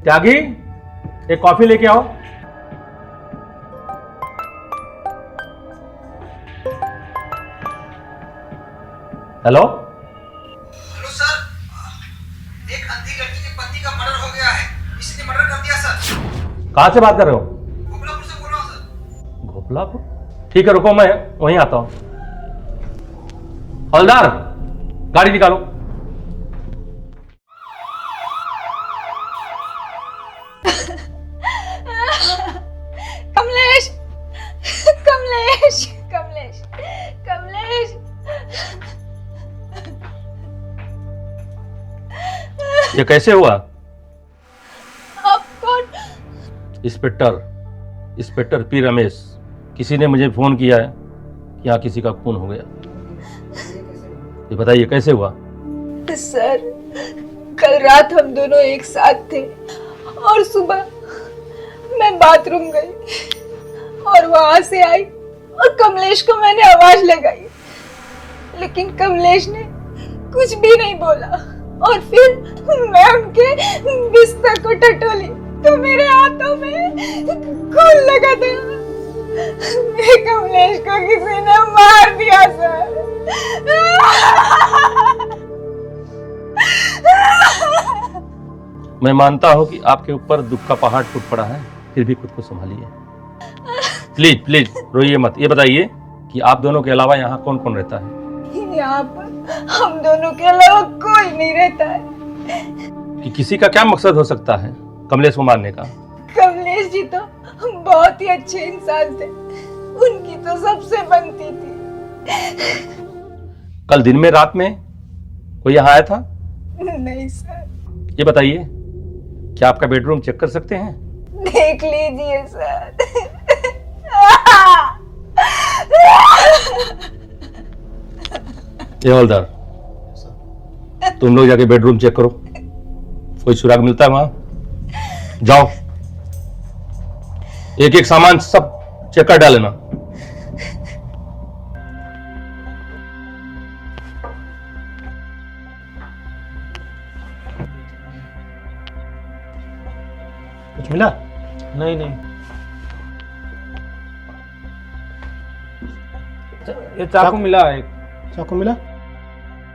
त्यागी, एक कॉफी लेके आओ। हेलो हेलो सर, एक अंधी लड़की के पति का मर्डर हो गया है। किसी ने मर्डर कर दिया सर। कहां से बात कर रहे हो? गोपलापुर से बोल रहा हूँ सर। घोपलापुर? ठीक है, रुको, मैं वहीं आता हूं। हवलदार, गाड़ी निकालो। कमलेश, कमलेश, कमलेश, कमलेश। ये कैसे हुआ? आप कौन? Inspector P Ramesh. किसी ने मुझे फोन किया है कि यहाँ किसी का खून हो गया। ये बताइए कैसे हुआ? सर, कल रात हम दोनों एक साथ थे और सुबह मैं बाथरूम गई और वहां से आई और कमलेश को मैंने आवाज लगाई, लेकिन कमलेश ने कुछ भी नहीं बोला और फिर मैं उनके बिस्तर को टटोली तो मेरे हाथों में खून लगा था। मेरे कमलेश को किसी ने मार दिया सर। मैं मानता हूं कि आपके ऊपर दुख का पहाड़ टूट पड़ा है, फिर भी खुद को संभालिए। प्लीज प्लीज रोइए मत। ये बताइए कि आप दोनों के अलावा यहाँ कौन कौन रहता है? यहाँ पर हम दोनों के अलावा कोई नहीं रहता है। कि किसी का क्या मकसद हो सकता है कमलेश को मारने का? कमलेश जी तो बहुत ही अच्छे इंसान थे, उनकी तो सबसे बनती थी। कल दिन में रात में कोई यहाँ आया था? नहीं सर। ये बताइए, क्या आपका बेडरूम चेक कर सकते हैं? देख लीजिए सर। ये हवलदार, तुम लोग जाके बेडरूम चेक करो, कोई सुराग मिलता है वहां? जाओ, एक एक सामान सब चेक कर डालेना। कुछ मिला? नहीं नहीं। ये चाकू मिला एक। चाकू मिला?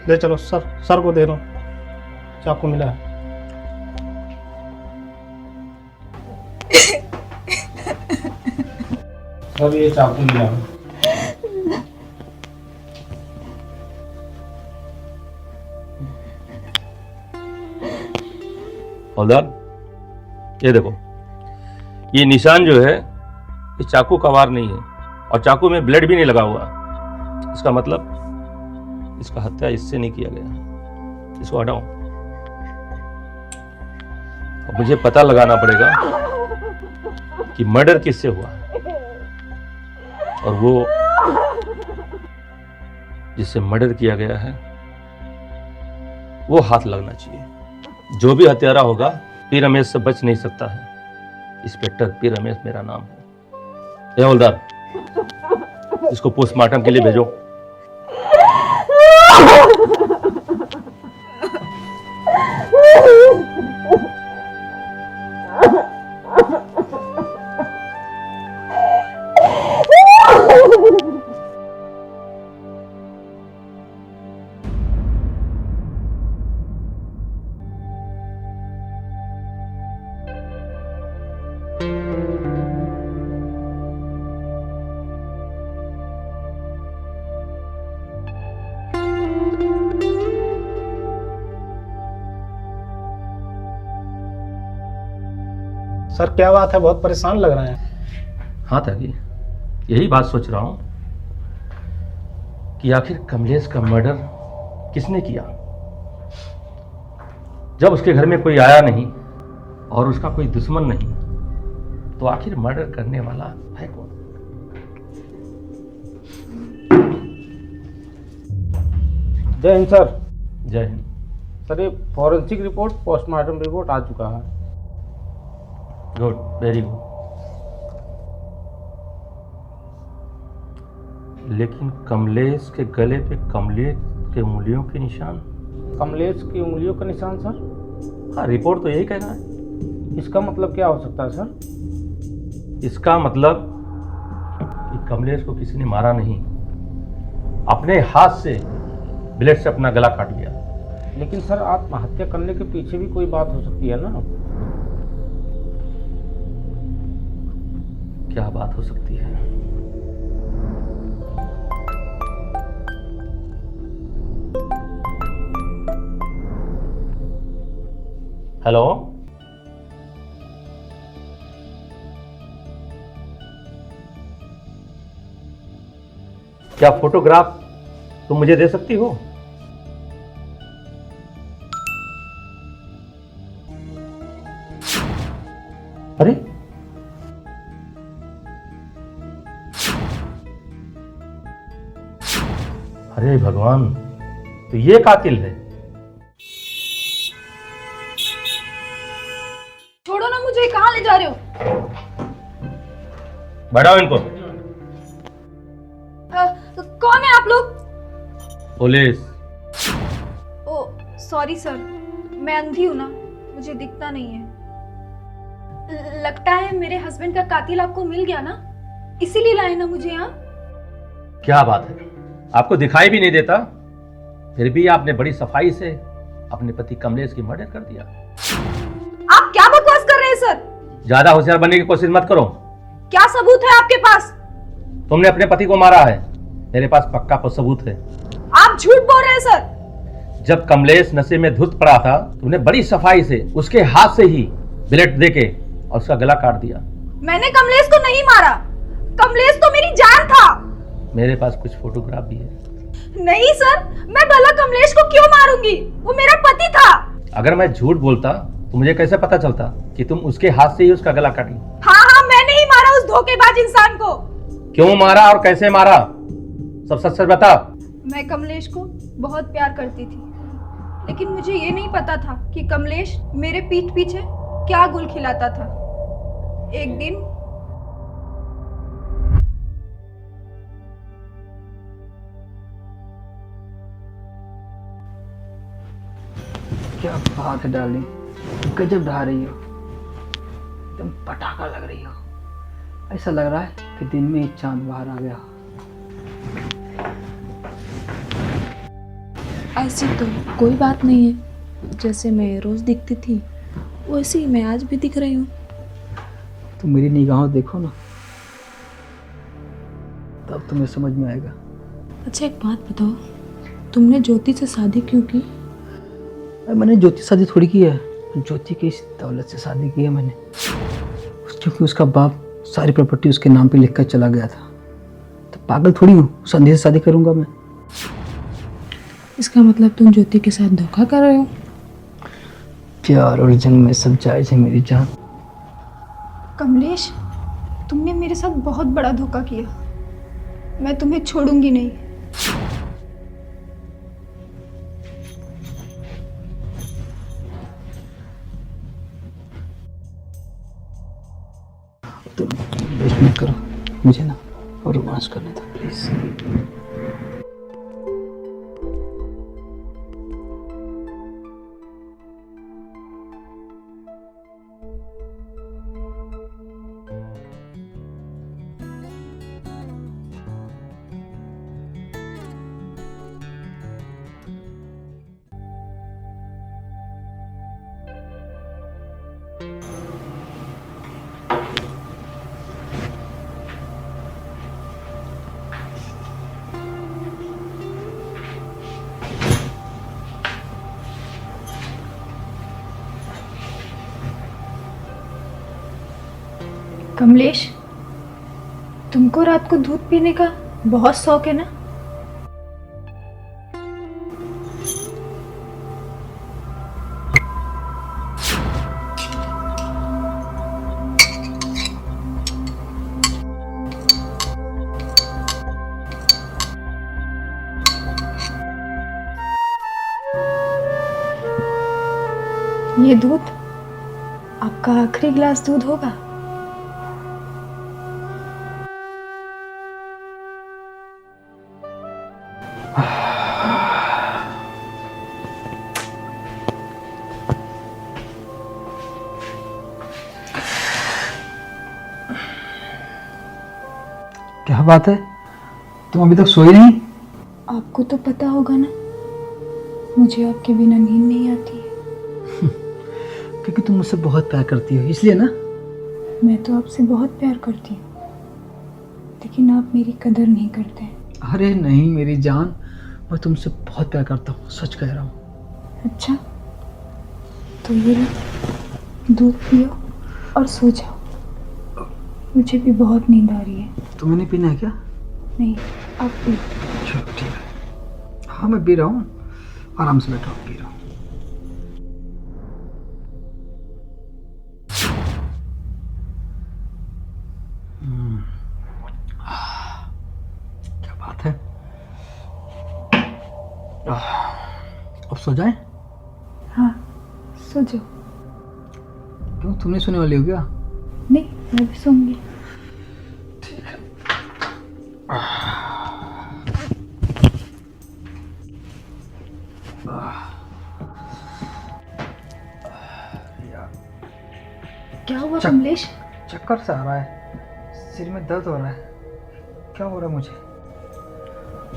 ले चलो, सर को दे दो। चाकू मिला है। सर ये चाकू मिला है। हवलदार, ये देखो, ये निशान जो है ये चाकू का वार नहीं है और चाकू में ब्लड भी नहीं लगा हुआ। इसका मतलब इसका हत्या इससे नहीं किया गया। इसको हटाओ। अब मुझे पता लगाना पड़ेगा कि मर्डर किससे हुआ और वो जिससे मर्डर किया गया है वो हाथ लगना चाहिए। जो भी हत्यारा होगा पी रमेश से बच नहीं सकता है। इंस्पेक्टर पी रमेश मेरा नाम है। ए हवलदार, इसको पोस्टमार्टम के लिए भेजो। सर क्या बात है, बहुत परेशान लग रहे हैं। हाँ त्यागी, यही बात सोच रहा हूं कि आखिर कमलेश का मर्डर किसने किया। जब उसके घर में कोई आया नहीं और उसका कोई दुश्मन नहीं, तो आखिर मर्डर करने वाला है कौन? जय हिंद सर। जय हिंद। सर ये फॉरेंसिक रिपोर्ट, पोस्टमार्टम रिपोर्ट आ चुका है। Good, very good. लेकिन कमलेश के गले पे कमलेश के उंगलियों के निशान। कमलेश की उंगलियों का निशान सर? हाँ, रिपोर्ट तो यही कह रहा है। इसका मतलब क्या हो सकता है सर? इसका मतलब कि कमलेश को किसी ने मारा नहीं, अपने हाथ से ब्लेड से अपना गला काट लिया। लेकिन सर आत्महत्या करने के पीछे भी कोई बात हो सकती है ना? क्या बात हो सकती है? हेलो, क्या फोटोग्राफ तुम मुझे दे सकती हो? अरे अरे भगवान, तो ये कातिल है। छोड़ो ना मुझे, कहाँ ले जा रहे हो? बढ़ाओ इनको। कौन है आप लोग? पुलिस। ओ सॉरी सर, मैं अंधी हूँ ना, मुझे दिखता नहीं है। लगता है मेरे हस्बैंड का कातिल आपको मिल गया ना, इसीलिए लाए ना मुझे यहाँ। क्या बात है, आपको दिखाई भी नहीं देता, फिर भी आपने बड़ी सफाई से अपने पति कमलेश की मर्डर कर दिया। आप क्या बकवास कर रहे हैं सर? ज्यादा होशियार बनने की कोशिश मत करो। क्या सबूत है आपके पास? तुमने अपने पति को मारा है, मेरे पास पक्का सबूत है। आप झूठ बोल रहे हैं सर। जब कमलेश नशे में धुत पड़ा था, तुमने बड़ी सफाई से उसके हाथ से ही ब्लेड देके और उसका गला काट दिया। मैंने कमलेश को नहीं मारा, कमलेश तो मेरी जान था। मेरे पास कुछ फोटोग्राफ भी है। नहीं सर, मैं भला कमलेश को क्यों मारूंगी, वो मेरा पति था। अगर मैं झूठ बोलता तो मुझे कैसे पता चलता कि तुम उसके हाथ से ही उसका गला काटी? हाँ हाँ, मैंने ही मारा उस धोखेबाज इंसान को। क्यों मारा और कैसे मारा, सब सच सच बता। मैं कमलेश को बहुत प्यार करती थी, लेकिन मुझे ये नहीं पता था कि कमलेश मेरे पीठ पीछे क्या गुल खिलाता था। एक दिन क्या बात है डार्लिंग, गजब ढा रही हो, एकदम पटाखा लग रही हो। ऐसा लग रहा है कि दिन में ही चांद बाहर आ गया। ऐसी तो कोई बात नहीं है, जैसे मैं रोज दिखती थी वैसे ही मैं आज भी दिख रही हूँ। तो मेरी निगाहों देखो ना, तब तुम्हें समझ में आएगा। अच्छा एक बात बताओ, तुमने ज्योति से शादी क्यों की? अरे मैंने ज्योति शादी थोड़ी की है, ज्योति की इस दौलत से शादी की है मैंने, क्योंकि उसका बाप सारी प्रॉपर्टी उसके नाम पे लिख कर चला गया था। तो पागल थोड़ी हूँ, उस अंधे से शादी करूंगा मैं। इसका मतलब तुम ज्योति के साथ धोखा कर रहे हो? प्यार और जंग में सब जायज है मेरी जान। कमलेश, तुमने मेरे साथ बहुत बड़ा धोखा किया, मैं तुम्हें छोड़ूंगी नहीं। तुम वेस्ट मत करो, मुझे ना और रोमांस करने दो प्लीज। कमलेश, तुमको रात को दूध पीने का बहुत शौक है ना? ये दूध आपका आखिरी गिलास दूध होगा। क्या बात है, तुम अभी तक सोई नहीं? आपको तो पता होगा ना, मुझे आपके बिना नींद नहीं आती है। क्योंकि तुम मुझसे बहुत प्यार करती हो, इसलिए ना। मैं तो आपसे बहुत प्यार करती हूँ, लेकिन आप मेरी कदर नहीं करते हैं। अरे नहीं मेरी जान, मैं तुमसे बहुत प्यार करता हूँ, सच कह रहा हूँ। अच्छा, तो ये लो, दूध पियो और सो जाओ। मुझे भी बहुत नींद आ रही है। तुम्हें नहीं पीना है क्या? नहीं, आप पियो। चलो ठीक है। हाँ मैं पी रहा हूँ, आराम से बैठो, पी रहा हूँ। क्या बात है। अब सो जाए? हाँ, सो जाओ। क्यों, तुम नहीं सोने वाली हो क्या? नहीं, मैं भी सोऊंगी। क्या हुआ कमलेश? चक्कर सा आ रहा है, सिर में दर्द हो रहा है। क्या हो रहा है मुझे?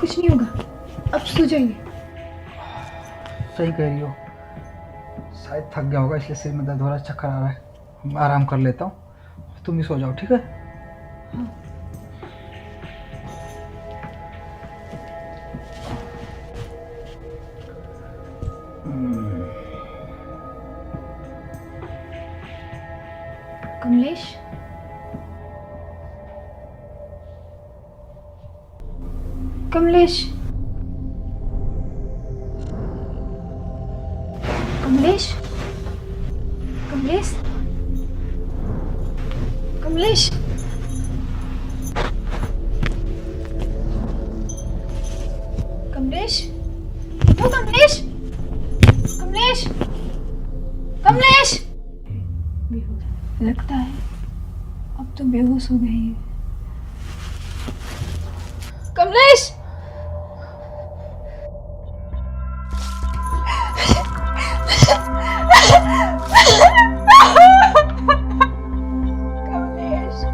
कुछ नहीं होगा, अब सो जाइए। सही कह रही हो, शायद थक गया होगा इसलिए सिर में दर्द हो रहा है, चक्कर आ रहा है। मैं आराम कर लेता हूँ, तुम भी सो जाओ, ठीक है? कमलेश, कमलेश, कमलेश, कमलेश, कमलेश, कमलेश, वो कमलेश, कमलेश, कमलेश। लगता है अब तो बेहोश हो गई है। कमलेश, कमलेश,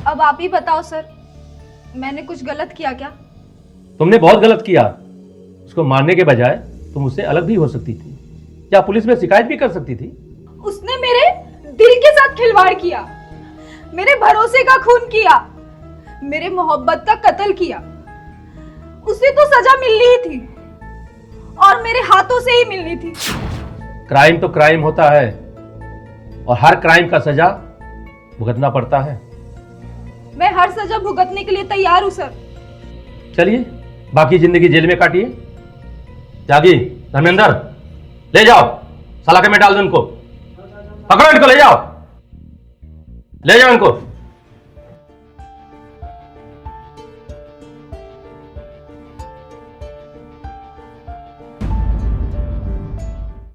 अब आप ही बताओ सर, मैंने कुछ गलत किया क्या? तुमने बहुत गलत किया। उसको मारने के बजाय तुम उससे अलग भी हो सकती थी, या पुलिस में शिकायत भी कर सकती थी। उसने मेरे दिल के साथ खिलवाड़ किया, मेरे भरोसे का खून किया, मेरे मोहब्बत का कत्ल किया। उसे तो सजा मिलनी ही थी और मेरे हाथों से ही मिलनी थी। क्राइम तो क्राइम होता है और हर क्राइम का सजा भुगतना पड़ता है। मैं हर सजा भुगतने के लिए तैयार हूं सर। चलिए, बाकी जिंदगी जेल में काटिए। त्यागी, धर्मेंद्र, ले जाओ, सलाखे में डाल दो इनको। पकड़ो इनको, ले जाओ, ले जाओ इनको।